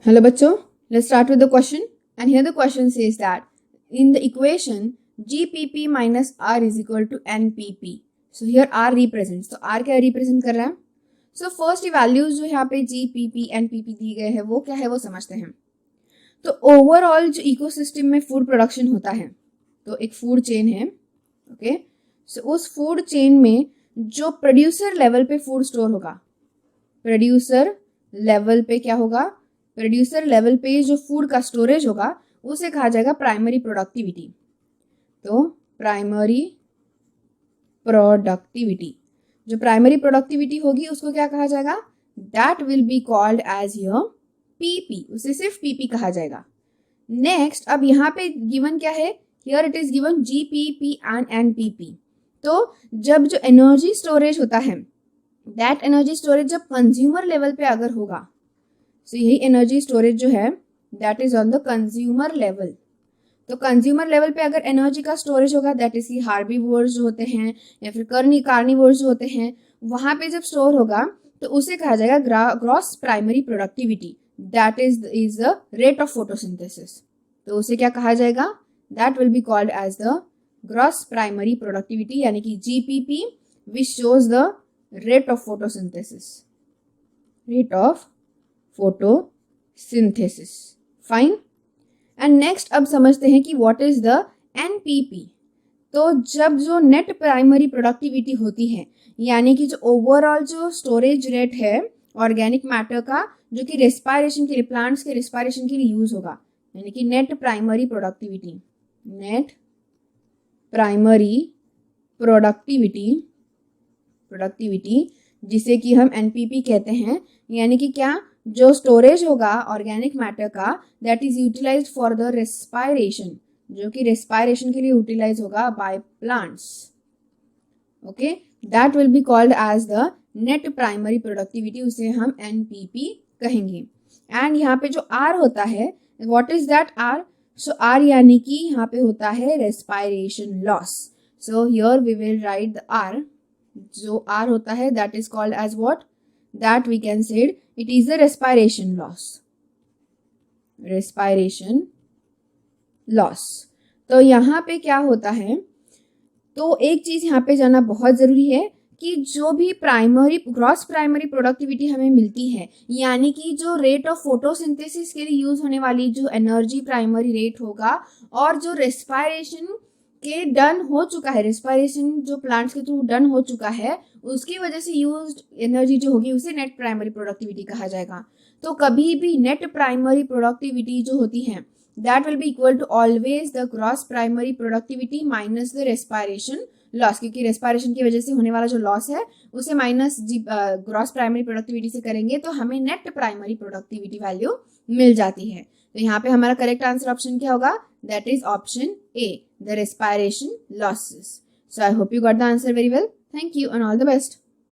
Hello bachcho, let's start with the question. And here the question says that in the equation GPP minus R is equal to NPP. So here R represents. तो R क्या represent कर रहा है? So first values जो यहाँ पे GPP NPP दी गए हैं वो क्या है वो समझते हैं. तो ओवरऑल जो इकोसिस्टम में फूड प्रोडक्शन होता है तो एक फूड चेन है. ओके, सो उस फूड चेन में जो प्रोड्यूसर लेवल पे फूड स्टोर होगा, प्रोड्यूसर लेवल पे क्या होगा, प्रोड्यूसर लेवल पे जो फूड का स्टोरेज होगा उसे कहा जाएगा प्राइमरी प्रोडक्टिविटी. तो प्राइमरी प्रोडक्टिविटी, जो प्राइमरी प्रोडक्टिविटी होगी उसको क्या कहा जाएगा, that will be called as your PP, उसे सिर्फ पीपी कहा जाएगा. नेक्स्ट, अब यहाँ पे गिवन क्या है, here it is given GPP and NPP. तो जब जो एनर्जी स्टोरेज होता है, दैट एनर्जी स्टोरेज जब कंज्यूमर लेवल पे अगर होगा, सो यही एनर्जी स्टोरेज जो है that is on the consumer level. तो कंज्यूमर लेवल पे अगर एनर्जी का स्टोरेज होगा, दैट इज की हार्बीवोर्स जो होते हैं या फिर कार्निवोर्स जो होते हैं, वहां पे जब स्टोर होगा तो उसे कहा जाएगा gross primary productivity, that is the rate of photosynthesis. तो उसे क्या कहा जाएगा, that will be called as the gross primary productivity, यानी कि GPP, which shows the rate of photosynthesis, rate of photosynthesis. Fine. And next अब समझते हैं कि व्हाट इज द एनपीपी. तो जब जो नेट प्राइमरी प्रोडक्टिविटी होती है, यानी कि जो ओवरऑल जो स्टोरेज रेट है ऑर्गेनिक मैटर का, जो कि रेस्पायरेशन के लिए, प्लांट्स के रेस्पायरेशन के लिए यूज होगा, यानी कि net primary productivity, net primary productivity जिसे कि हम एनपीपी कहते हैं, यानी कि क्या, जो स्टोरेज होगा ऑर्गेनिक मैटर का, that is utilized for the respiration, जो कि रेस्पायरेशन के लिए यूटिलाइज होगा by plants. Okay, that will be called as the net primary productivity, उसे हम एनपीपी कहेंगे. एंड यहाँ पे जो आर होता है, what is that R, so R यानी कि यहाँ पे होता है respiration loss. So here we will write the R. जो आर होता है that is called as what, that we can said it is the respiration loss. तो यहाँ पे क्या होता है, तो एक चीज यहाँ पे जाना बहुत जरूरी है कि जो भी ग्रॉस प्राइमरी प्रोडक्टिविटी हमें मिलती है, यानी कि जो रेट ऑफ फोटोसिंथेसिस के लिए यूज होने वाली जो एनर्जी प्राइमरी रेट होगा, और जो रेस्पायरेशन के डन हो चुका है, रेस्पायरेशन जो प्लांट्स के थ्रू डन हो चुका है, उसकी वजह से यूज्ड एनर्जी जो होगी उसे नेट प्राइमरी प्रोडक्टिविटी कहा जाएगा. तो कभी भी नेट प्राइमरी प्रोडक्टिविटी जो होती है, that will be equal to always the gross primary productivity minus the respiration loss, क्योंकि रेस्पायरेशन की वजह से होने वाला जो लॉस है उसे माइनस ग्रॉस प्राइमरी प्रोडक्टिविटी से करेंगे तो हमें नेट प्राइमरी प्रोडक्टिविटी वैल्यू मिल जाती है. तो यहाँ पे हमारा करेक्ट आंसर ऑप्शन क्या होगा, that is option A, the respiration losses. So I hope you got the answer very well. Thank you and all the best.